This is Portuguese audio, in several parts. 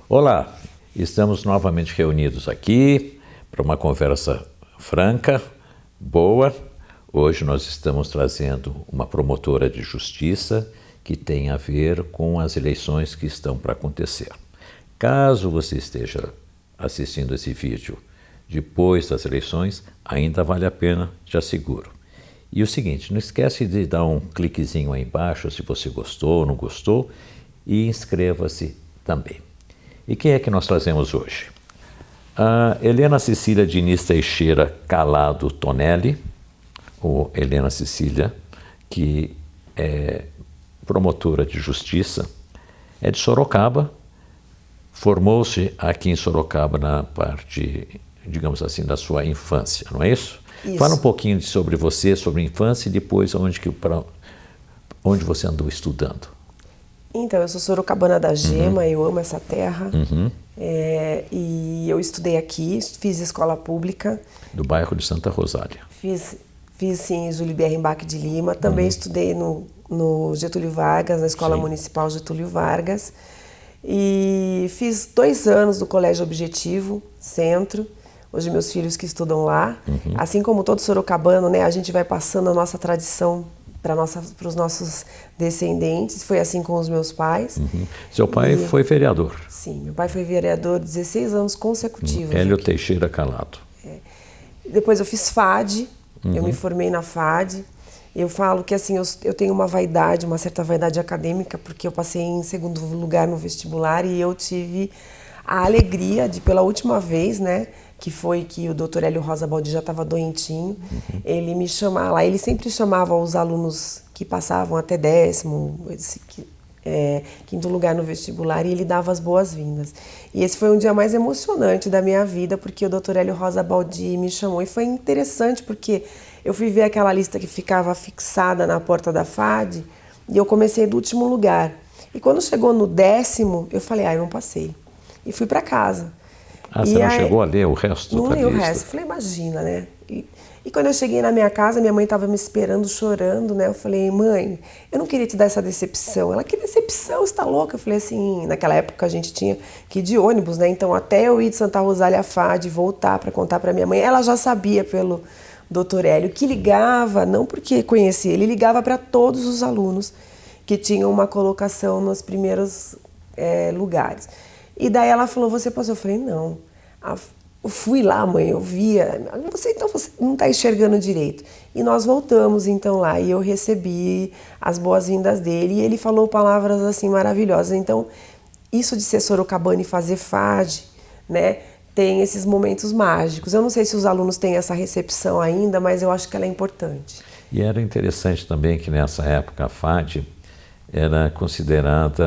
Olá, estamos novamente reunidos aqui para uma conversa franca, boa. Hoje nós estamos trazendo uma promotora de justiça que tem a ver com as eleições que estão para acontecer. Caso você esteja assistindo esse vídeo depois das eleições, ainda vale a pena, te asseguro. E o seguinte, não esquece de dar um cliquezinho aí embaixo se você gostou ou não gostou e inscreva-se também. E quem é que nós trazemos hoje? A Helena Cecília Diniz Teixeira Calado Tonelli, ou Helena Cecília, que é promotora de justiça, é de Sorocaba, formou-se aqui em Sorocaba na parte, digamos assim, da sua infância, não é isso? Isso. Fala um pouquinho sobre você, sobre a infância e depois onde você andou estudando. Então, eu sou sorocabana da Gema, eu amo essa terra. E eu estudei aqui, fiz escola pública. Do bairro de Santa Rosália. Fiz sim, Júlio Bierrenbach de Lima. Também estudei no Getúlio Vargas, na Escola Municipal Getúlio Vargas. E fiz 2 anos do Colégio Objetivo, Centro. Hoje meus filhos que estudam lá. Assim como todo sorocabano, né, a gente vai passando a nossa tradição para os nossos descendentes. Foi assim com os meus pais. Seu pai foi vereador. Sim, meu pai foi vereador 16 anos consecutivos. Hélio aqui. Teixeira Calado. Depois eu fiz FAD, eu me formei na FAD. Eu falo que assim, eu tenho uma vaidade, uma certa vaidade acadêmica, porque eu passei em segundo lugar no vestibular e eu tive a alegria de, pela última vez, né, que foi que o Dr. Hélio Rosa Baldi já estava doentinho, ele me chamava lá, ele sempre chamava os alunos que passavam até 10º, quinto lugar no vestibular, e ele dava as boas-vindas. E esse foi um dia mais emocionante da minha vida, porque o Dr. Hélio Rosa Baldi me chamou, e foi interessante porque eu fui ver aquela lista que ficava fixada na porta da FAD, e eu comecei do último lugar. E quando chegou no 10º, eu falei, eu não passei. E fui para casa. Você não chegou a ler o resto da lista? Não li o resto. Eu falei, imagina, né? E quando eu cheguei na minha casa, minha mãe estava me esperando, chorando, né? Eu falei, mãe, eu não queria te dar essa decepção. Ela, que decepção, você tá louca? Eu falei assim, naquela época a gente tinha que ir de ônibus, né? Então até eu ir de Santa Rosália à FAD, voltar para contar para minha mãe, ela já sabia pelo Dr. Hélio, que ligava, não porque conhecia, ele ligava para todos os alunos que tinham uma colocação nos primeiros lugares. E daí ela falou, você passou? Eu falei, não. Eu fui lá, mãe, eu via. Você não está enxergando direito. E nós voltamos então lá e eu recebi as boas-vindas dele e ele falou palavras assim maravilhosas. Então, isso de ser sorocabana e fazer FAD, né, tem esses momentos mágicos. Eu não sei se os alunos têm essa recepção ainda, mas eu acho que ela é importante. E era interessante também que nessa época a FAD era considerada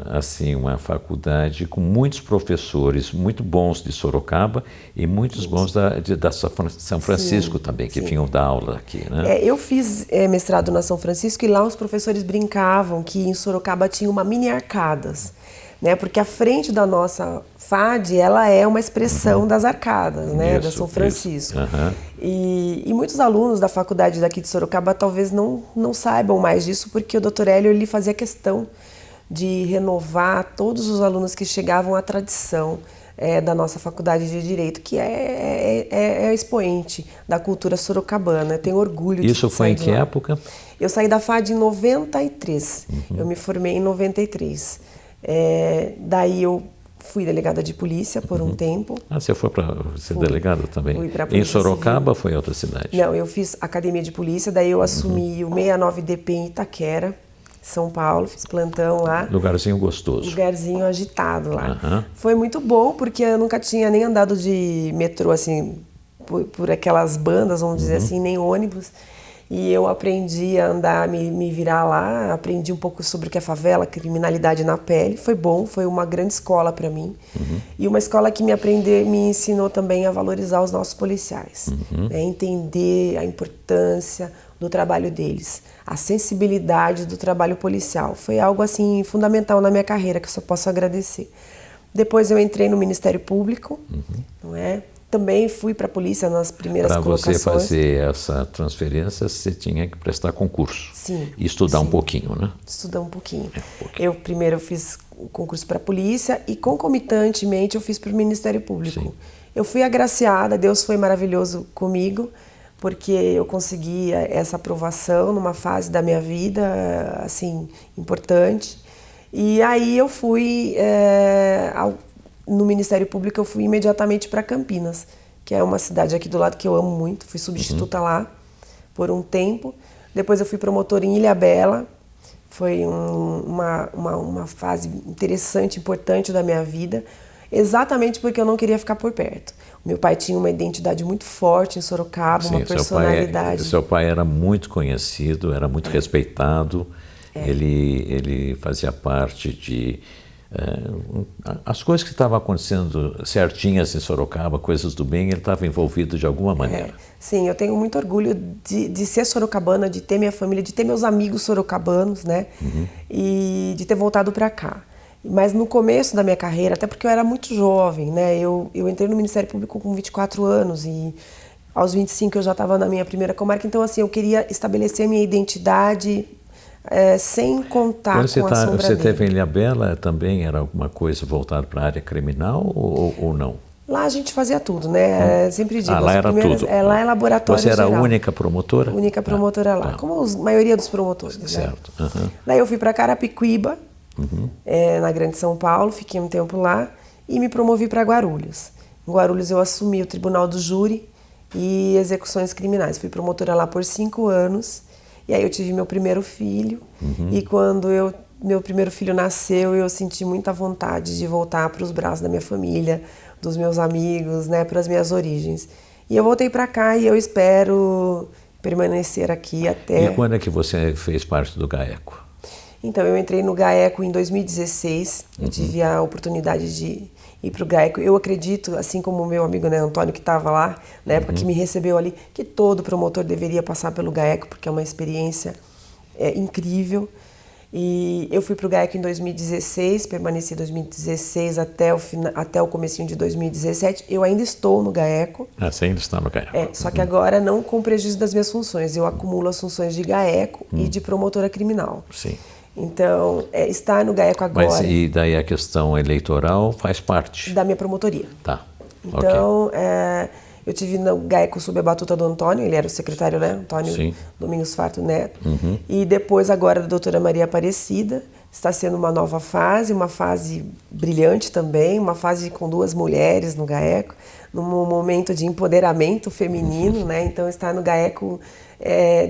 assim uma faculdade com muitos professores muito bons de Sorocaba e muitos bons da São Francisco também, que vinham dar aula aqui, né? Eu fiz mestrado na São Francisco e lá os professores brincavam que em Sorocaba tinha uma mini Arcadas, né? Porque a frente da nossa FAD, ela é uma expressão das arcadas, né? Da São Francisco. E muitos alunos da faculdade daqui de Sorocaba talvez não saibam mais disso, porque o Dr. Hélio ele fazia questão de renovar todos os alunos que chegavam à tradição da nossa faculdade de Direito, que é expoente da cultura sorocabana. Eu tenho orgulho de Isso foi em que época? Eu saí da FAD em 93. Eu me formei em 93. Daí eu fui delegada de polícia por um tempo. Você foi para ser delegada também? Fui pra em Sorocaba Civil. foi em outra cidade? Não, eu fiz academia de polícia, daí eu assumi o 69DP em Itaquera, São Paulo, fiz plantão lá. Lugarzinho gostoso. Lugarzinho agitado lá. Foi muito bom, porque eu nunca tinha nem andado de metrô, assim, por aquelas bandas, vamos dizer assim, nem ônibus. E eu aprendi a andar, me virar lá, aprendi um pouco sobre o que é favela, criminalidade na pele. Foi bom, foi uma grande escola para mim. E uma escola que me ensinou também a valorizar os nossos policiais. Né? Entender a importância do trabalho deles, a sensibilidade do trabalho policial. Foi algo assim fundamental na minha carreira, que eu só posso agradecer. Depois eu entrei no Ministério Público, não é? também fui para a polícia nas primeiras colocações. Para você fazer essa transferência, você tinha que prestar concurso. Sim. E estudar sim. um pouquinho, né? Estudar um pouquinho. Primeiro eu fiz o concurso para a polícia e concomitantemente eu fiz para o Ministério Público. Sim. Eu fui agraciada, Deus foi maravilhoso comigo, porque eu consegui essa aprovação numa fase da minha vida, assim, importante. E aí eu fui, no Ministério Público, eu fui imediatamente para Campinas, que é uma cidade aqui do lado que eu amo muito. Fui substituta lá por um tempo. Depois eu fui promotora em Ilhabela. Foi uma fase interessante, importante da minha vida, exatamente porque eu não queria ficar por perto. Meu pai tinha uma identidade muito forte em Sorocaba, uma personalidade. Seu pai era muito conhecido, era muito respeitado. Ele fazia parte de... as coisas que estavam acontecendo certinhas em Sorocaba, coisas do bem, ele estava envolvido de alguma maneira. Sim, eu tenho muito orgulho de ser sorocabana, de ter minha família, de ter meus amigos sorocabanos, né? E de ter voltado para cá. Mas no começo da minha carreira, até porque eu era muito jovem, né? Eu entrei no Ministério Público com 24 anos e aos 25 eu já estava na minha primeira comarca. Então, assim, eu queria estabelecer minha identidade sem contar com a sombra dele. Você teve em Ilhabela também, era alguma coisa voltada para a área criminal ou não? Lá a gente fazia tudo, né? Sempre digo. Lá era tudo. Lá é laboratório geral. Você era geral. A única promotora? Única promotora lá, como a maioria dos promotores. Certo. Né? Daí eu fui para Carapicuíba, na Grande São Paulo, fiquei um tempo lá e me promovi para Guarulhos. Em Guarulhos eu assumi o Tribunal do Júri e Execuções Criminais. Fui promotora lá por 5 anos e aí eu tive meu primeiro filho e quando meu primeiro filho nasceu eu senti muita vontade de voltar para os braços da minha família, dos meus amigos, né, para as minhas origens. E eu voltei para cá e eu espero permanecer aqui até... E quando é que você fez parte do GAECO? Então, eu entrei no GAECO em 2016, eu tive a oportunidade de ir para o GAECO. Eu acredito, assim como o meu amigo, né, Antônio, que estava lá, na época que me recebeu ali, que todo promotor deveria passar pelo GAECO, porque é uma experiência incrível. E eu fui para o GAECO em 2016, permaneci 2016 até o comecinho de 2017. Eu ainda estou no GAECO. Você ainda está no GAECO. Só que agora não com prejuízo das minhas funções. Eu acumulo as funções de GAECO e de promotora criminal. Sim. Então, estar no GAECO agora... Mas e daí a questão eleitoral faz parte? Da minha promotoria. Tá. Então, eu tive no GAECO sob a batuta do Antônio, ele era o secretário, né? Antônio Domingos Farto Neto. E depois, agora, da doutora Maria Aparecida. Está sendo uma nova fase, uma fase brilhante também, uma fase com 2 mulheres no GAECO, num momento de empoderamento feminino, né? Então, estar no GAECO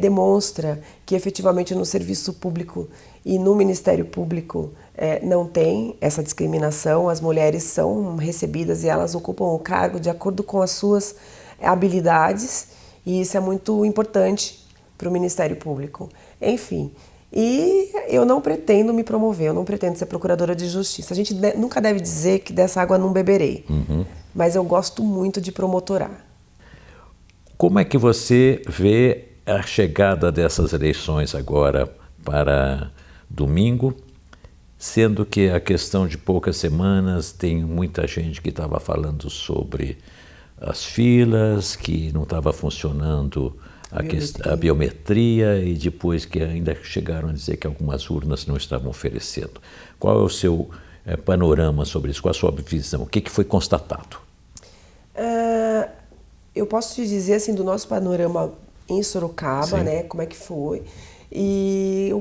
demonstra que, efetivamente, no serviço público e no Ministério Público não tem essa discriminação. As mulheres são recebidas e elas ocupam o cargo de acordo com as suas habilidades e isso é muito importante para o Ministério Público. Enfim, e eu não pretendo me promover, eu não pretendo ser procuradora de justiça. A gente nunca deve dizer que dessa água não beberei, mas eu gosto muito de promotorar. Como é que você vê a chegada dessas eleições agora para domingo, sendo que a questão de poucas semanas tem muita gente que estava falando sobre as filas, que não estava funcionando a biometria e depois que ainda chegaram a dizer que algumas urnas não estavam oferecendo. Qual é o seu panorama sobre isso? Qual a sua visão? O que foi constatado? Eu posso te dizer assim do nosso panorama em Sorocaba, né? Como é que foi? E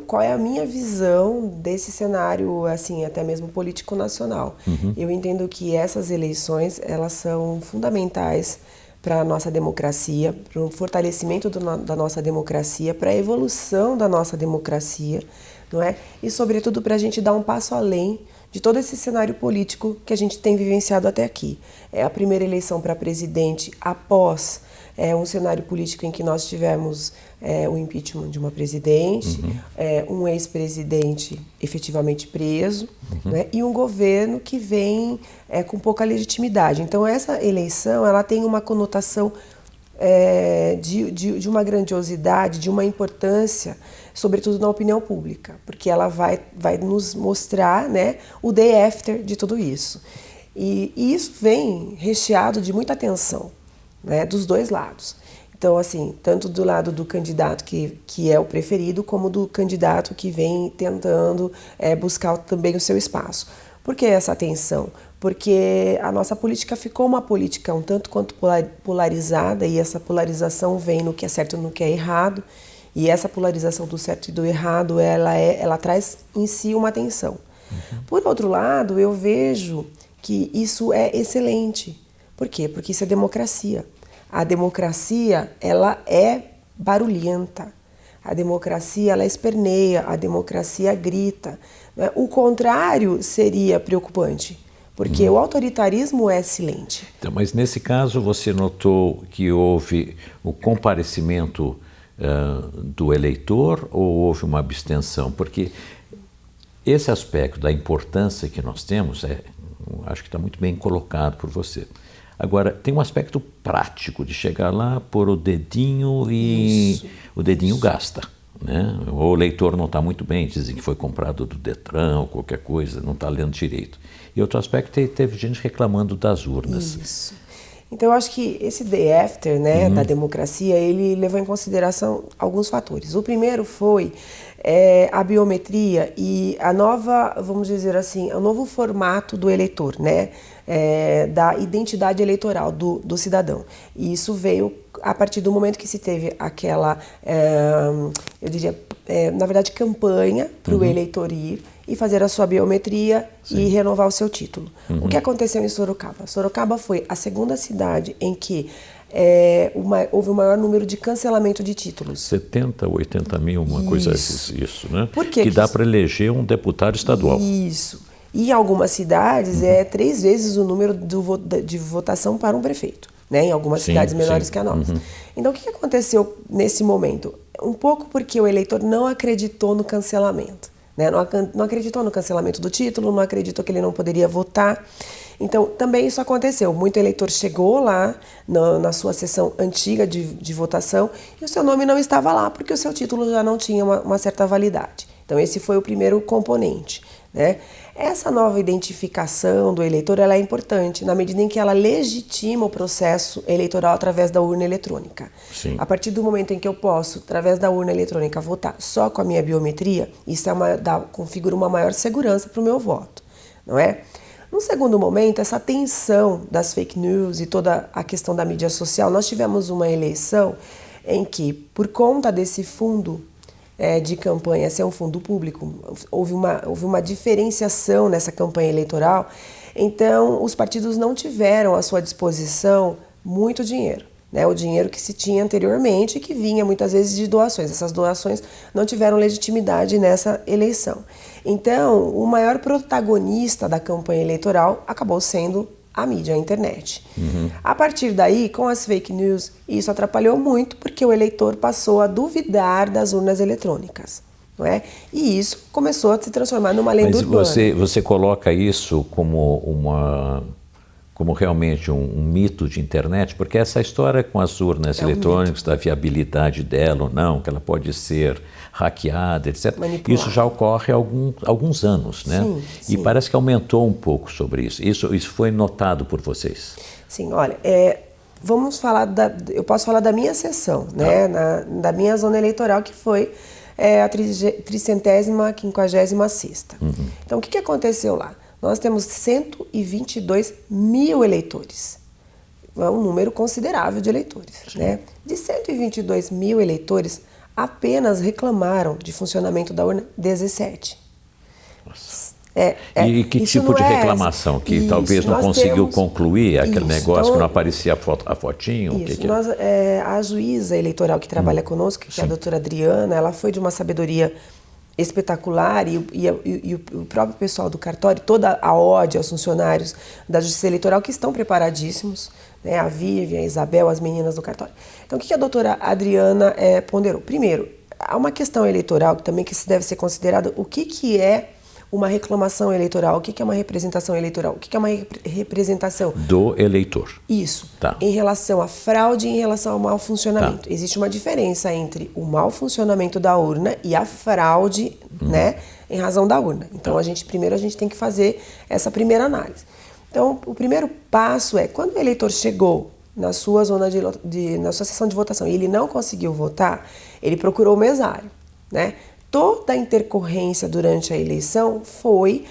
qual é a minha visão desse cenário, assim, até mesmo político nacional. Eu entendo que essas eleições, elas são fundamentais para a nossa democracia, para o fortalecimento da nossa democracia, para a evolução da nossa democracia, não é? E, sobretudo, para a gente dar um passo além de todo esse cenário político que a gente tem vivenciado até aqui. É a primeira eleição para presidente após um cenário político em que nós tivemos o impeachment de uma presidente, um ex-presidente efetivamente preso, né, e um governo que vem com pouca legitimidade. Então, essa eleição ela tem uma conotação de uma grandiosidade, de uma importância, sobretudo na opinião pública, porque ela vai nos mostrar, né, o day after de tudo isso. E isso vem recheado de muita atenção, né, dos dois lados. Então, assim, tanto do lado do candidato que é o preferido, como do candidato que vem tentando buscar também o seu espaço. Por que essa atenção? Porque a nossa política ficou uma política um tanto quanto polarizada, e essa polarização vem no que é certo e no que é errado, e essa polarização do certo e do errado, ela traz em si uma tensão. Por outro lado, eu vejo que isso é excelente. Por quê? Porque isso é democracia. A democracia, ela é barulhenta. A democracia, ela esperneia. A democracia grita. O contrário seria preocupante, porque o autoritarismo é silente. Então, mas nesse caso, você notou que houve o comparecimento do eleitor ou houve uma abstenção? Porque esse aspecto da importância que nós temos, acho que está muito bem colocado por você. Agora, tem um aspecto prático de chegar lá, pôr o dedinho e o dedinho gasta, né? O eleitor não está muito bem, dizem que foi comprado do Detran ou qualquer coisa, não está lendo direito. E outro aspecto, teve gente reclamando das urnas. Isso. Então, eu acho que esse day after, né, da democracia, ele levou em consideração alguns fatores. O primeiro foi a biometria e a nova, vamos dizer assim, o novo formato do eleitor, né, da identidade eleitoral do cidadão. E isso veio a partir do momento que se teve aquela, eu diria, na verdade, campanha para o eleitor ir e fazer a sua biometria e renovar o seu título. O que aconteceu em Sorocaba? Sorocaba foi a segunda cidade em que houve o maior número de cancelamento de títulos. 70, 80 mil, uma coisa isso, né? Por que dá para eleger um deputado estadual. Isso. E em algumas cidades 3 vezes o número de votação para um prefeito, né? Em algumas cidades menores que a nossa. Então, o que aconteceu nesse momento? Um pouco porque o eleitor não acreditou no cancelamento. Né? Não acreditou no cancelamento do título, não acreditou que ele não poderia votar. Então, também isso aconteceu. Muito eleitor chegou lá na sua sessão antiga de votação e o seu nome não estava lá, porque o seu título já não tinha uma certa validade. Então, esse foi o primeiro componente, né? Essa nova identificação do eleitor, ela é importante na medida em que ela legitima o processo eleitoral através da urna eletrônica. Sim. A partir do momento em que eu posso, através da urna eletrônica, votar só com a minha biometria, isso configura uma maior segurança para o meu voto, não é? No segundo momento, essa tensão das fake news e toda a questão da mídia social, nós tivemos uma eleição em que, por conta desse fundo de campanha ser um fundo público, houve uma diferenciação nessa campanha eleitoral, então os partidos não tiveram à sua disposição muito dinheiro, né? O dinheiro que se tinha anteriormente e que vinha muitas vezes de doações. Essas doações não tiveram legitimidade nessa eleição. Então, o maior protagonista da campanha eleitoral acabou sendo a mídia, a internet. A partir daí, com as fake news, isso atrapalhou muito porque o eleitor passou a duvidar das urnas eletrônicas, não é? E isso começou a se transformar numa lenda urbana. Mas você coloca isso como realmente um mito de internet, porque essa história com as urnas eletrônicas, da viabilidade dela ou não, que ela pode ser hackeada, etc. Isso já ocorre há alguns anos, né? Sim. E parece que aumentou um pouco sobre isso. Isso foi notado por vocês? Sim, olha, vamos falar eu posso falar da minha sessão, né? Da minha zona eleitoral, que foi a 356ª. Então, o que aconteceu lá? Nós temos 122 mil eleitores. É um número considerável de eleitores, né? De 122 mil eleitores, apenas reclamaram de funcionamento da urna 17. Nossa. E que tipo de reclamação? Que isso, talvez não conseguiu concluir aquele negócio, então, que não aparecia a fotinho? Isso, a juíza eleitoral que trabalha conosco, que é a doutora Adriana, ela foi de uma sabedoria espetacular e o próprio pessoal do cartório, toda a OD aos funcionários da Justiça Eleitoral que estão preparadíssimos, né? A Vivian, a Isabel, as meninas do cartório. Então, o que a doutora Adriana ponderou? Primeiro, há uma questão eleitoral também que deve ser considerada: o que é uma reclamação eleitoral, o que é uma representação eleitoral, o que é uma representação do eleitor. Isso, tá. Em relação à fraude e em relação ao mau funcionamento. Tá. Existe uma diferença entre o mau funcionamento da urna e a fraude, né, em razão da urna. Então, primeiro a gente tem que fazer essa primeira análise. Então, o primeiro passo é, quando o eleitor chegou na sua zona na sua sessão de votação e ele não conseguiu votar, ele procurou o mesário, né? Toda a intercorrência durante a eleição foi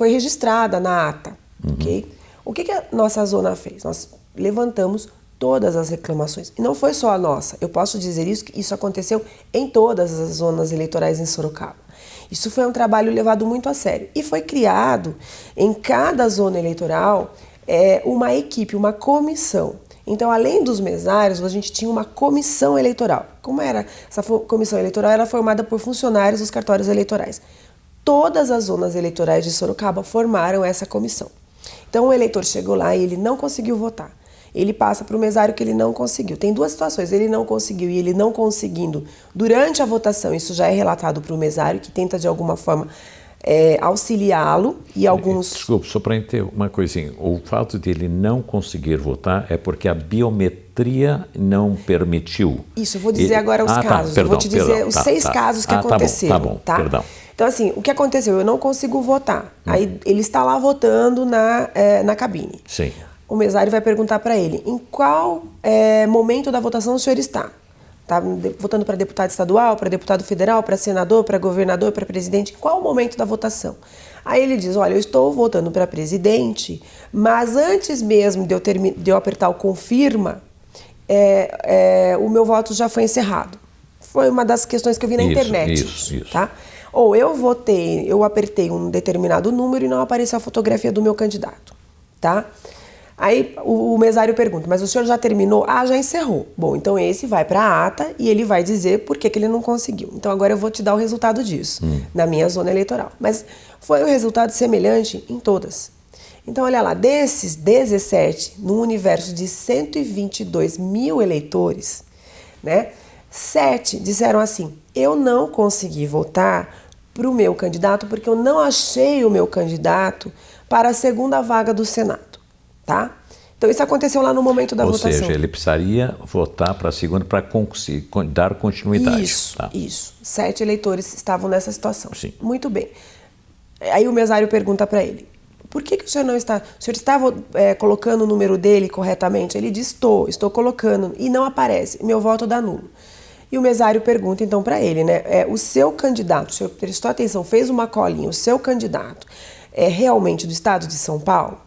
registrada na ata, ok? O que a nossa zona fez? Nós levantamos todas as reclamações. E não foi só a nossa. Eu posso dizer isso, que isso aconteceu em todas as zonas eleitorais em Sorocaba. Isso foi um trabalho levado muito a sério. E foi criado em cada zona eleitoral uma equipe, uma comissão. Então, além dos mesários, a gente tinha uma comissão eleitoral. Como era? Essa comissão eleitoral era formada por funcionários dos cartórios eleitorais. Todas as zonas eleitorais de Sorocaba formaram essa comissão. Então, o eleitor chegou lá e ele não conseguiu votar. Ele passa para o mesário que ele não conseguiu. Tem duas situações, ele não conseguiu e ele não conseguindo durante a votação, isso já é relatado para o mesário, que tenta de alguma forma auxiliá-lo e alguns... Desculpe, só para entender uma coisinha. O fato de ele não conseguir votar é porque a biometria não permitiu. Isso, eu vou dizer agora os casos. Perdão, eu vou te dizer os 6 casos que aconteceram. Tá bom, perdão. Então, assim, o que aconteceu? Eu não consigo votar. Aí ele está lá votando na cabine. Sim. O mesário vai perguntar para ele, em qual momento da votação o senhor está? Está votando para deputado estadual, para deputado federal, para senador, para governador, para presidente? Em qual momento da votação? Aí ele diz, olha, eu estou votando para presidente, mas antes mesmo de eu apertar o confirma, o meu voto já foi encerrado. Foi uma das questões que eu vi na internet. Isso. Tá? Ou eu apertei um determinado número e não apareceu a fotografia do meu candidato. Tá? Aí o mesário pergunta, mas o senhor já terminou? Ah, já encerrou. Bom, então esse vai para a ata e ele vai dizer por que ele não conseguiu. Então agora eu vou te dar o resultado disso, na minha zona eleitoral. Mas foi um resultado semelhante em todas. Então olha lá, desses 17, no universo de 122 mil eleitores, né, 7 disseram assim, eu não consegui votar para o meu candidato porque eu não achei o meu candidato para a segunda vaga do Senado. Tá? Então isso aconteceu lá no momento da votação. Ou seja, ele precisaria votar para a segunda para dar continuidade. Isso, isso. 7 eleitores estavam nessa situação. Sim. Muito bem. Aí o mesário pergunta para ele, por que o senhor não está... O senhor estava colocando o número dele corretamente? Ele diz, estou colocando, e não aparece, meu voto dá nulo. E o mesário pergunta então para ele, né? O seu candidato, o senhor prestou atenção, fez uma colinha, o seu candidato é realmente do estado de São Paulo?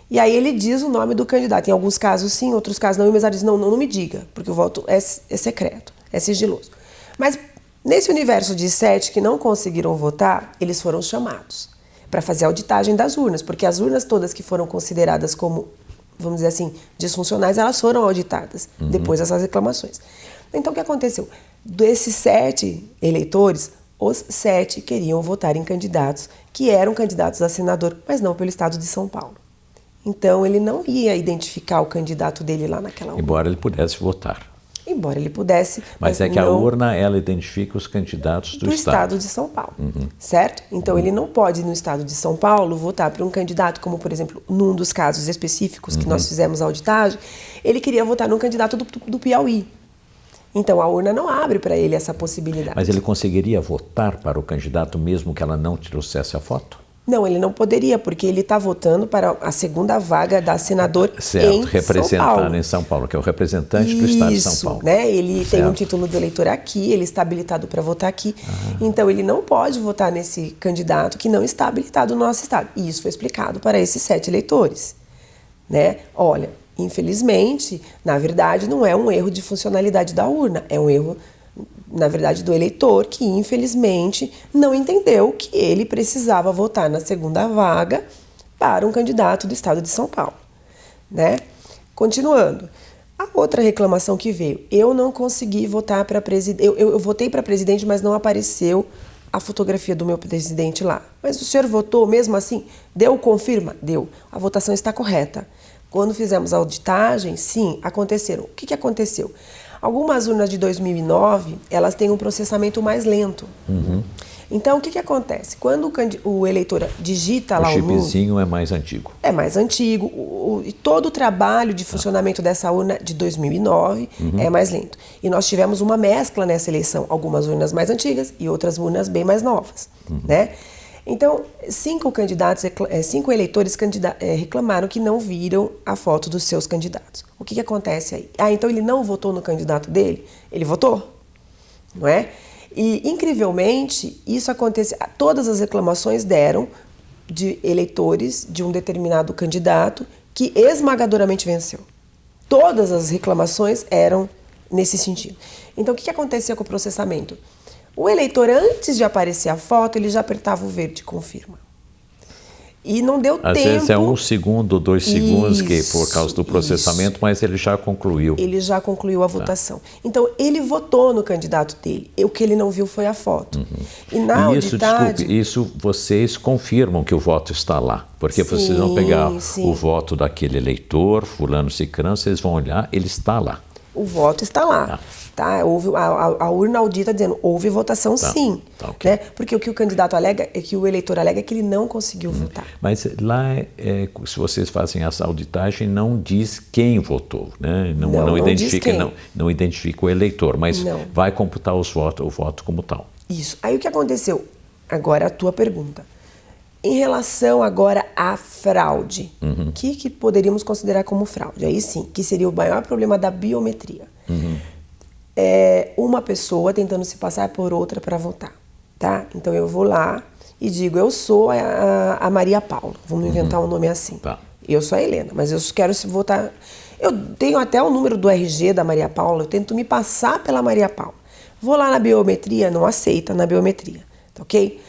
E aí ele diz o nome do candidato. Em alguns casos sim, em outros casos não. E o mesário diz, não me diga, porque o voto é secreto, é sigiloso. Mas nesse universo de 7 que não conseguiram votar, eles foram chamados para fazer a auditagem das urnas, porque as urnas todas que foram consideradas como, vamos dizer assim, disfuncionais, elas foram auditadas depois dessas reclamações. Então o que aconteceu? Desses 7 eleitores, os 7 queriam votar em candidatos que eram candidatos a senador, mas não pelo estado de São Paulo. Então, ele não ia identificar o candidato dele lá naquela urna. Embora ele pudesse votar. Embora ele pudesse. Mas é que a urna, ela identifica os candidatos do estado de São Paulo, certo? Então, ele não pode, no estado de São Paulo, votar para um candidato, como, por exemplo, num dos casos específicos que nós fizemos a auditagem, ele queria votar num candidato do Piauí. Então, a urna não abre para ele essa possibilidade. Mas ele conseguiria votar para o candidato mesmo que ela não trouxesse a foto? Não, ele não poderia, porque ele está votando para a segunda vaga da senador em São Paulo. Representado em São Paulo, que é o representante do estado de São Paulo. Né? Ele tem um título de eleitor aqui, ele está habilitado para votar aqui. Então, ele não pode votar nesse candidato que não está habilitado no nosso estado. E isso foi explicado para esses 7 eleitores. Né? Olha, infelizmente, na verdade, não é um erro de funcionalidade da urna, é um erro, na verdade, do eleitor que, infelizmente, não entendeu que ele precisava votar na segunda vaga para um candidato do estado de São Paulo. Né? Continuando, a outra reclamação que veio, eu não consegui votar para presidente, eu votei para presidente, mas não apareceu a fotografia do meu presidente lá. Mas o senhor votou mesmo assim? Deu confirma? Deu. A votação está correta. Quando fizemos a auditagem, sim, aconteceram. O que aconteceu? Algumas urnas de 2009, elas têm um processamento mais lento. Então, o que acontece? Quando o eleitor digita lá o número... O chipzinho é mais antigo. É mais antigo. E todo o trabalho de funcionamento dessa urna de 2009 é mais lento. E nós tivemos uma mescla nessa eleição. Algumas urnas mais antigas e outras urnas bem mais novas. Né? Então, 5 eleitores reclamaram que não viram a foto dos seus candidatos. O que acontece aí? Então ele não votou no candidato dele? Ele votou, não é? E, incrivelmente, isso acontece. Todas as reclamações deram de eleitores de um determinado candidato que esmagadoramente venceu. Todas as reclamações eram nesse sentido. Então, o que acontecia com o processamento? O eleitor, antes de aparecer a foto, ele já apertava o verde, confirma. E não deu tempo... Às vezes é 1 segundo, 2 segundos, que por causa do processamento, mas ele já concluiu. Ele já concluiu a votação. Então, ele votou no candidato dele. O que ele não viu foi a foto. E na auditagem... Desculpe, isso vocês confirmam que o voto está lá. Porque vocês vão pegar o voto daquele eleitor, fulano, cicrano, vocês vão olhar, ele está lá. O voto está lá. Tá? Houve a urna audita dizendo houve votação sim. Okay. Né? Porque o que o candidato alega, que o eleitor alega é que ele não conseguiu votar. Mas lá, se vocês fazem essa auditagem, não diz quem votou, né? Não identifica o eleitor, mas vai computar o voto como tal. Isso. Aí o que aconteceu? Agora a tua pergunta. Em relação agora à fraude, o que poderíamos considerar como fraude? Aí sim, que seria o maior problema da biometria. É uma pessoa tentando se passar por outra para votar, tá? Então eu vou lá e digo, eu sou a Maria Paula, vamos inventar um nome assim. Tá. Eu sou a Helena, mas eu quero votar... Eu tenho até o número do RG da Maria Paula, eu tento me passar pela Maria Paula. Vou lá na biometria, não aceita na biometria, tá ok?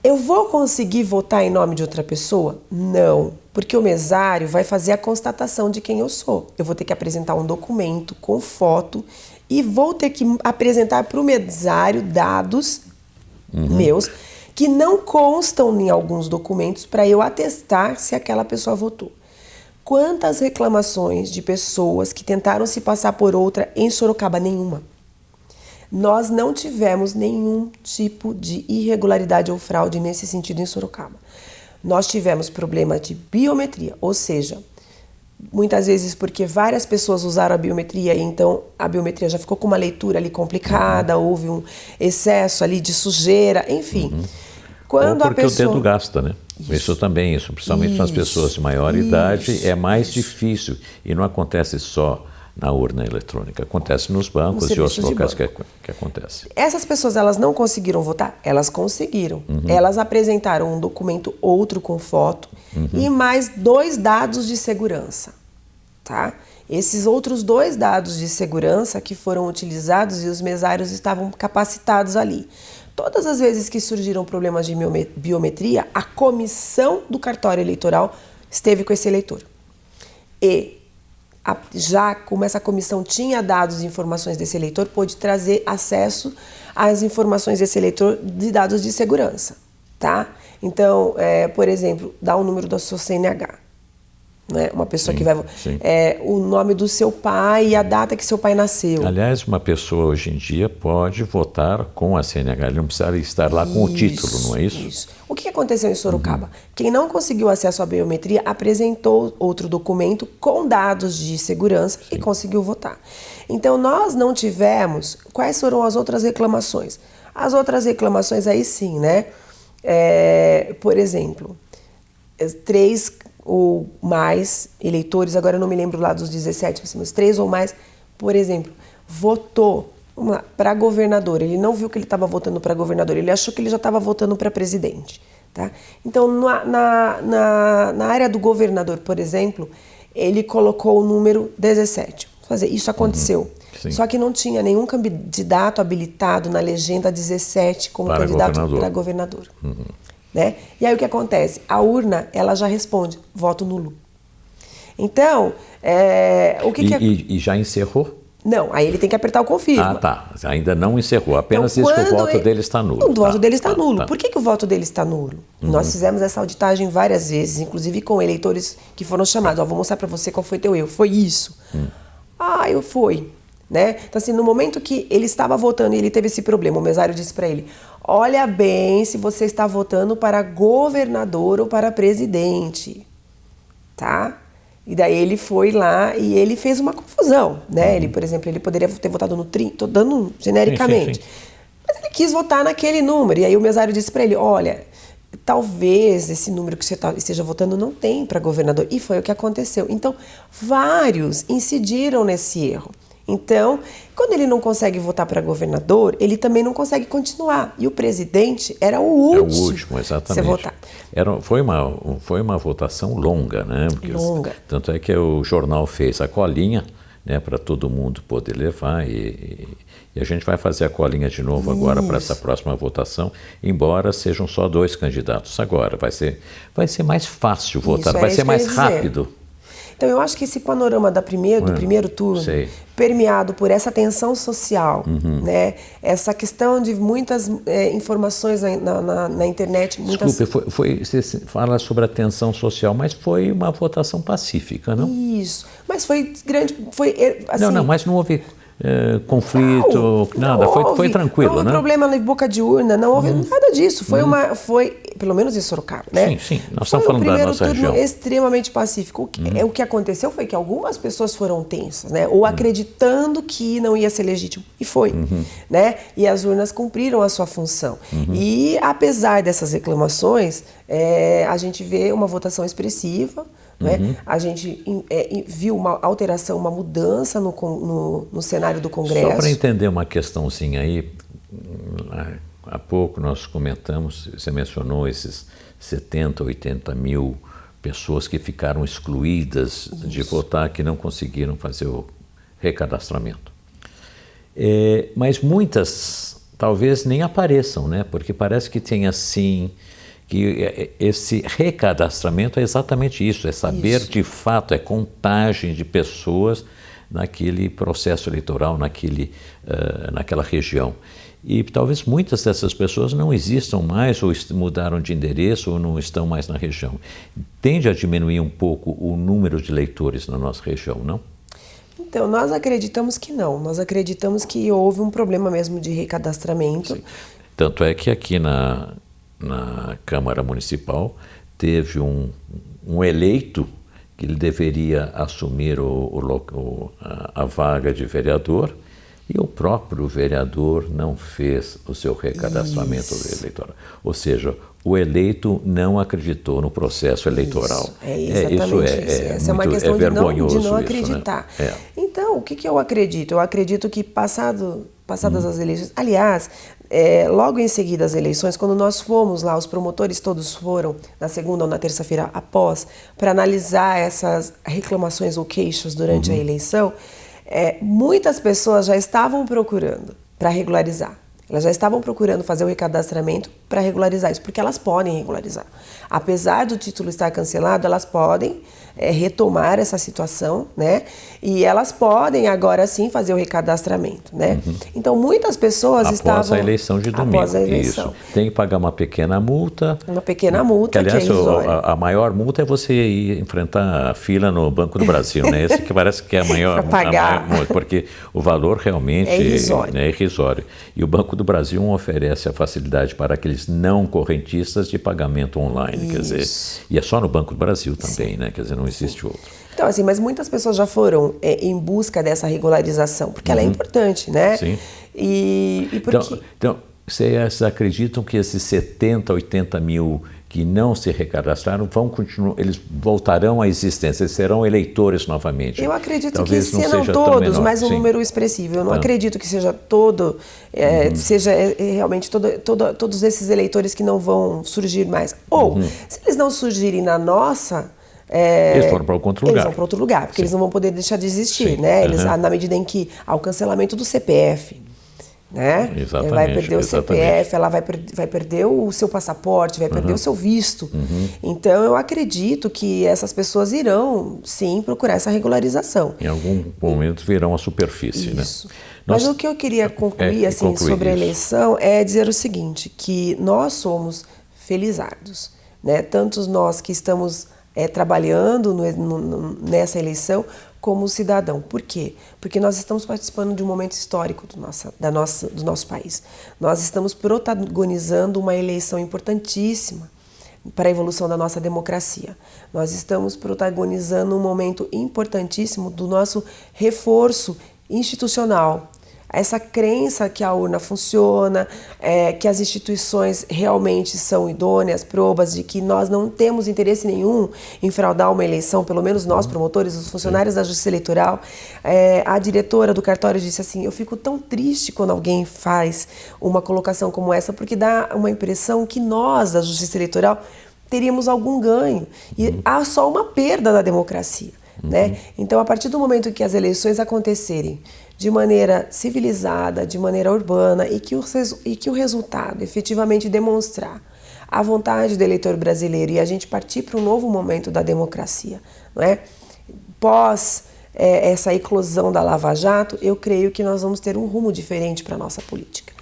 Eu vou conseguir votar em nome de outra pessoa? Não, porque o mesário vai fazer a constatação de quem eu sou. Eu vou ter que apresentar um documento com foto e vou ter que apresentar para o mesário dados meus que não constam em alguns documentos para eu atestar se aquela pessoa votou. Quantas reclamações de pessoas que tentaram se passar por outra em Sorocaba? Nenhuma. Nós não tivemos nenhum tipo de irregularidade ou fraude nesse sentido em Sorocaba. Nós tivemos problema de biometria, ou seja, muitas vezes porque várias pessoas usaram a biometria e então a biometria já ficou com uma leitura ali complicada, houve um excesso ali de sujeira, enfim. Quando ou porque o dedo gasta, né? Isso também, principalmente nas pessoas de maior idade, é mais difícil. E não acontece só na urna eletrônica, acontece nos bancos e outros locais que acontece. Essas pessoas, elas não conseguiram votar? Elas conseguiram. Elas apresentaram um documento outro com foto e mais 2 dados de segurança, tá? Esses outros 2 dados de segurança que foram utilizados e os mesários estavam capacitados ali. Todas as vezes que surgiram problemas de biometria, a comissão do cartório eleitoral esteve com esse eleitor. E já como essa comissão tinha dados e informações desse eleitor, pôde trazer acesso às informações desse eleitor de dados de segurança, tá? Então, por exemplo, dá o número da sua CNH, né? Uma pessoa que vai... o nome do seu pai e a data que seu pai nasceu. Aliás, uma pessoa hoje em dia pode votar com a CNH, ele não precisa estar lá com o título, não é isso? Isso. O que aconteceu em Sorocaba? Quem não conseguiu acesso à biometria apresentou outro documento com dados de segurança e conseguiu votar. Então, nós não tivemos... Quais foram as outras reclamações? As outras reclamações aí sim, né? Por exemplo, 3 ou mais eleitores, agora eu não me lembro lá dos 17, mas 3 ou mais, por exemplo, votou para governador. Ele não viu que ele estava votando para governador, ele achou que ele já estava votando para presidente. Tá? Então, na área do governador, por exemplo, ele colocou o número 17. Isso aconteceu. Só que não tinha nenhum candidato habilitado na legenda 17 como candidato para governador. Né? E aí o que acontece? A urna, ela já responde, voto nulo. Então, o que E já encerrou? Não, aí ele tem que apertar o confirma. Ah, tá. Ainda não encerrou, apenas então, diz que o voto dele está nulo. O voto dele está nulo. Por que o voto dele está nulo? Nós fizemos essa auditagem várias vezes, inclusive com eleitores que foram chamados. Vou mostrar para você qual foi teu erro. Foi isso. Eu fui. Né? Então, assim, no momento que ele estava votando e ele teve esse problema, o mesário disse para ele, olha bem se você está votando para governador ou para presidente, tá? E daí ele foi lá e ele fez uma confusão, né? Ele, por exemplo, ele poderia ter votado no 30, tô dando genericamente, mas ele quis votar naquele número, e aí o mesário disse para ele, olha, talvez esse número que você esteja votando não tem para governador. E foi o que aconteceu. Então, vários incidiram nesse erro. Então, quando ele não consegue votar para governador, ele também não consegue continuar. E o presidente era o último, o último, exatamente. a ser votado. Foi uma votação longa, né? Longa. Tanto é que o jornal fez a colinha, né, para todo mundo poder levar e a gente vai fazer a colinha de novo agora para essa próxima votação, embora sejam só 2 candidatos agora. Vai ser mais fácil votar, vai ser mais rápido. Então, eu acho que esse panorama do primeiro turno, permeado por essa tensão social, né? Essa questão de muitas informações na internet. Desculpe, você fala sobre a tensão social, mas foi uma votação pacífica, não? Isso, mas foi grande, assim... Não, mas não houve conflito, nada, foi tranquilo, né? Não houve problema na boca de urna, não houve nada disso. Foi, pelo menos em Sorocaba, né? Sim, nós estamos falando da nossa região. Foi um primeiro turno extremamente pacífico. O que aconteceu foi que algumas pessoas foram tensas, né? Ou acreditando que não ia ser legítimo. E foi, né? E as urnas cumpriram a sua função. E apesar dessas reclamações, a gente vê uma votação expressiva, né? A gente viu uma alteração, uma mudança no cenário do Congresso. Só para entender uma questãozinha aí, há pouco nós comentamos, você mencionou esses 70, 80 mil pessoas que ficaram excluídas de votar, que não conseguiram fazer o recadastramento. Mas muitas talvez nem apareçam, né? Porque parece que tem assim... que esse recadastramento é exatamente isso, é saber de fato, é contagem de pessoas naquele processo eleitoral, naquela região. E talvez muitas dessas pessoas não existam mais, ou mudaram de endereço, ou não estão mais na região. Tende a diminuir um pouco o número de eleitores na nossa região, não? Então, nós acreditamos que não. Nós acreditamos que houve um problema mesmo de recadastramento. Sim. Tanto é que aqui na Câmara Municipal teve um eleito que ele deveria assumir a vaga de vereador e o próprio vereador não fez o seu recadastramento eleitoral. Ou seja, o eleito não acreditou no processo eleitoral. Essa é uma questão de não acreditar. Né? Então, o que eu acredito? Eu acredito que passadas as eleições... Aliás, logo em seguida as eleições, quando nós fomos lá, os promotores todos foram, na segunda ou na terça-feira após, para analisar essas reclamações ou queixas durante a eleição, muitas pessoas já estavam procurando para regularizar. Elas já estavam procurando fazer o recadastramento para regularizar isso, porque elas podem regularizar. Apesar do título estar cancelado, elas podem retomar essa situação, né? E elas podem agora sim fazer o recadastramento, né? Então muitas pessoas estavam... Após a eleição de domingo. Após a eleição. Isso. Tem que pagar uma pequena multa. Uma pequena multa, aliás, que é irrisória. A maior multa é você ir enfrentar a fila no Banco do Brasil, né? Esse que parece que é a maior multa, porque o valor realmente é irrisório. E o Banco do Brasil oferece a facilidade para aqueles não correntistas de pagamento online, quer dizer, e é só no Banco do Brasil também, né? Quer dizer, não existe outro. Então, assim, mas muitas pessoas já foram em busca dessa regularização, porque ela é importante, né? Sim. E porque... Então, vocês acreditam que esses 70, 80 mil que não se recadastraram vão continuar, eles voltarão à existência, eles serão eleitores novamente? Eu acredito Talvez que não serão seja todos, menor, mas um número expressivo. Eu não acredito que seja seja realmente todos esses eleitores que não vão surgir mais. Ou, se eles não surgirem na nossa... eles foram para outro lugar. Eles vão para outro lugar, porque eles não vão poder deixar de existir, né? Eles, na medida em que há o cancelamento do CPF, né? Exatamente, vai perder o CPF, ela vai perder o seu passaporte, vai perder o seu visto. Então, eu acredito que essas pessoas irão, sim, procurar essa regularização. Em algum momento virão à superfície, isso. Né? Mas o que eu queria concluir, sobre a eleição é dizer o seguinte, que nós somos felizardos, né? Tanto nós que estamos trabalhando nessa eleição, como cidadão. Por quê? Porque nós estamos participando de um momento histórico do nosso país. Nós estamos protagonizando uma eleição importantíssima para a evolução da nossa democracia. Nós estamos protagonizando um momento importantíssimo do nosso reforço institucional. essa crença que a urna funciona, que as instituições realmente são idôneas, probas de que nós não temos interesse nenhum em fraudar uma eleição, pelo menos nós promotores, os funcionários da Justiça Eleitoral. A diretora do cartório disse assim, eu fico tão triste quando alguém faz uma colocação como essa, porque dá uma impressão que nós, da Justiça Eleitoral, teríamos algum ganho. E há só uma perda da democracia. Né? Então, a partir do momento que as eleições acontecerem de maneira civilizada, de maneira urbana e que o resultado efetivamente demonstrar a vontade do eleitor brasileiro e a gente partir para um novo momento da democracia, não é? Pós essa eclosão da Lava Jato, eu creio que nós vamos ter um rumo diferente para a nossa política.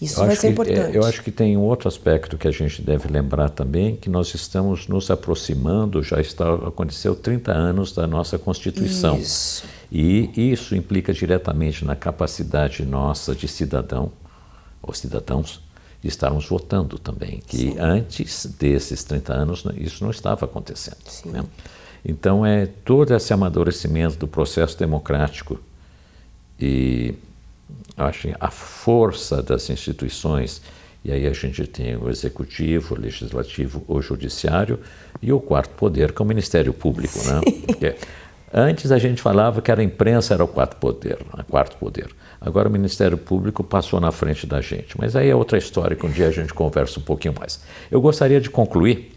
Isso vai ser importante. Eu acho que tem um outro aspecto que a gente deve lembrar também, que nós estamos nos aproximando, aconteceu 30 anos da nossa Constituição. Isso. E isso implica diretamente na capacidade nossa de cidadão, ou cidadãos, de estarmos votando também, que antes desses 30 anos isso não estava acontecendo. Né? Então, todo esse amadurecimento do processo democrático e acho a força das instituições, e aí a gente tem o executivo, o legislativo, o judiciário e o quarto poder, que é o Ministério Público. Né? Porque antes a gente falava que a imprensa era o quarto poder. Agora o Ministério Público passou na frente da gente. Mas aí é outra história que um dia a gente conversa um pouquinho mais. Eu gostaria de concluir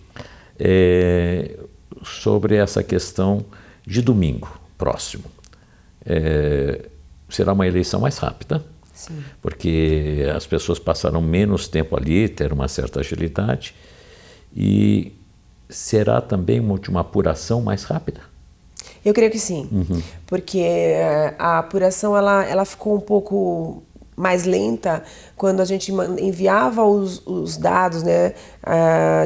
sobre essa questão de domingo próximo. Será uma eleição mais rápida, porque as pessoas passarão menos tempo ali, ter uma certa agilidade, e será também uma apuração mais rápida? Eu creio que sim, porque a apuração ela ficou um pouco mais lenta quando a gente enviava os dados, né,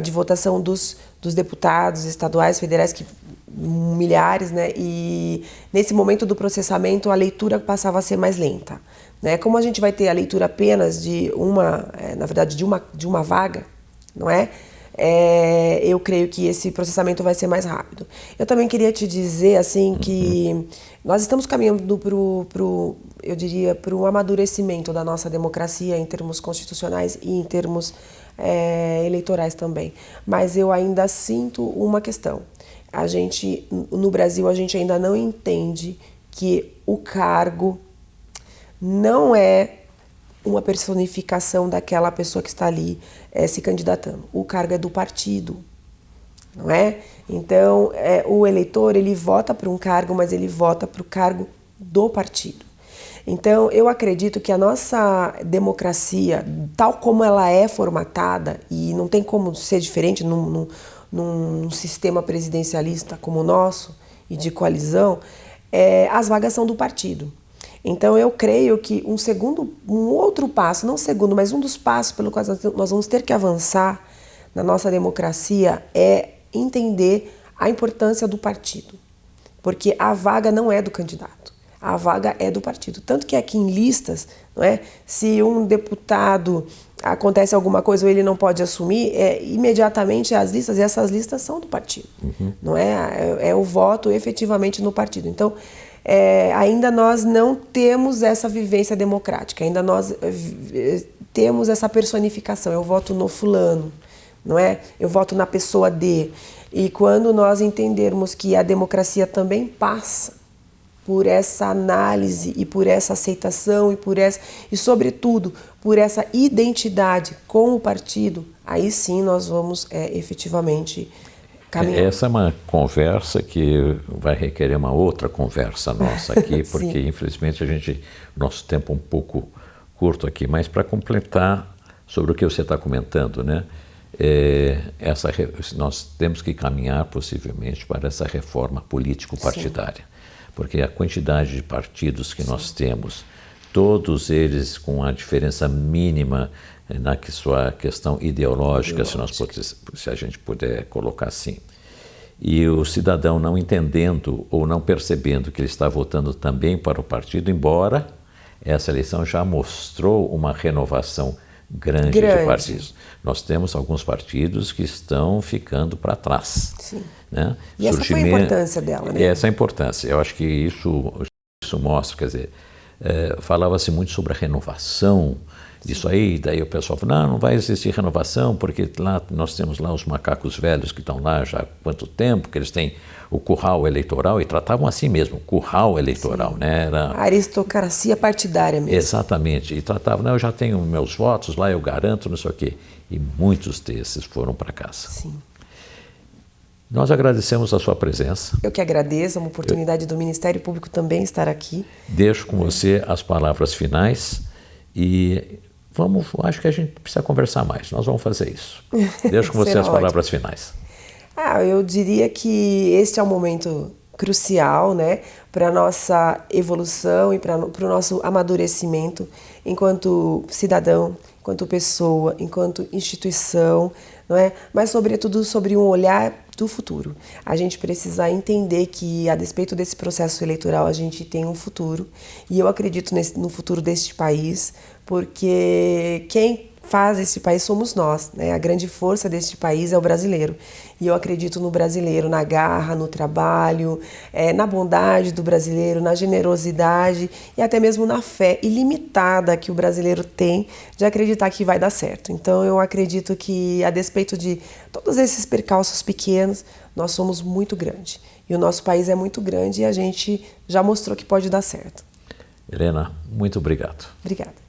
de votação dos deputados estaduais, federais, milhares, né, e nesse momento do processamento a leitura passava a ser mais lenta. Né? Como a gente vai ter a leitura apenas de na verdade, de uma vaga, não é? Eu creio que esse processamento vai ser mais rápido. Eu também queria te dizer assim que nós estamos caminhando eu diria, para um amadurecimento da nossa democracia em termos constitucionais e em termos eleitorais também. Mas eu ainda sinto uma questão. No Brasil, a gente ainda não entende que o cargo não é uma personificação daquela pessoa que está ali se candidatando. O cargo é do partido, não é? Então, o eleitor, ele vota para um cargo, mas ele vota para o cargo do partido. Então, eu acredito que a nossa democracia, tal como ela é formatada, e não tem como ser diferente num sistema presidencialista como o nosso, e de coalizão, as vagas são do partido. Então, eu creio que um outro passo, não segundo, mas um dos passos pelo qual nós vamos ter que avançar na nossa democracia é entender a importância do partido. Porque a vaga não é do candidato, a vaga é do partido. Tanto que aqui em listas, não é? Se um deputado acontece alguma coisa ou ele não pode assumir, imediatamente as listas, e essas listas são do partido. Não é? É o voto efetivamente no partido. Então, ainda nós não temos essa vivência democrática, ainda nós temos essa personificação. Eu voto no fulano, não é? Eu voto na pessoa D. E quando nós entendermos que a democracia também passa por essa análise e por essa aceitação e sobretudo, por essa identidade com o partido, aí sim nós vamos efetivamente caminhar. Essa é uma conversa que vai requerer uma outra conversa nossa aqui, porque infelizmente nosso tempo é um pouco curto aqui, mas para completar sobre o que você está comentando, né? Nós temos que caminhar possivelmente para essa reforma político-partidária, porque a quantidade de partidos que nós temos, todos eles com a diferença mínima na sua questão ideológica, se a gente puder colocar assim, e o cidadão não entendendo ou não percebendo que ele está votando também para o partido, embora essa eleição já mostrou uma renovação grande de partidos. Nós temos alguns partidos que estão ficando para trás. Né? E essa foi a importância dela, né? Essa é a importância. Eu acho que isso mostra, quer dizer, falava-se muito sobre a renovação disso aí, daí o pessoal falou, não vai existir renovação, porque lá nós temos lá os macacos velhos que estão lá já há quanto tempo, que eles têm o curral eleitoral, e tratavam assim mesmo, curral eleitoral, Sim. né? Era A aristocracia partidária mesmo. exatamente, e tratavam, não, eu já tenho meus votos lá, eu garanto, não sei o quê. E muitos desses foram para casa. Sim. Nós agradecemos a sua presença. Eu que agradeço a oportunidade do Ministério Público também estar aqui. Deixo com você as palavras finais e acho que a gente precisa conversar mais, nós vamos fazer isso. Deixo com você Será as palavras finais. Eu diria que este é um momento crucial, né, para a nossa evolução e para o nosso amadurecimento enquanto cidadão, enquanto pessoa, enquanto instituição, não é? Mas sobretudo sobre um olhar do futuro. A gente precisa entender que, a despeito desse processo eleitoral, a gente tem um futuro, e eu acredito no futuro deste país, porque quem faz esse país somos nós, né? A grande força deste país é o brasileiro. E eu acredito no brasileiro, na garra, no trabalho, na bondade do brasileiro, na generosidade e até mesmo na fé ilimitada que o brasileiro tem de acreditar que vai dar certo. Então eu acredito que, a despeito de todos esses percalços pequenos, nós somos muito grandes. E o nosso país é muito grande e a gente já mostrou que pode dar certo. Helena, muito obrigado. Obrigada.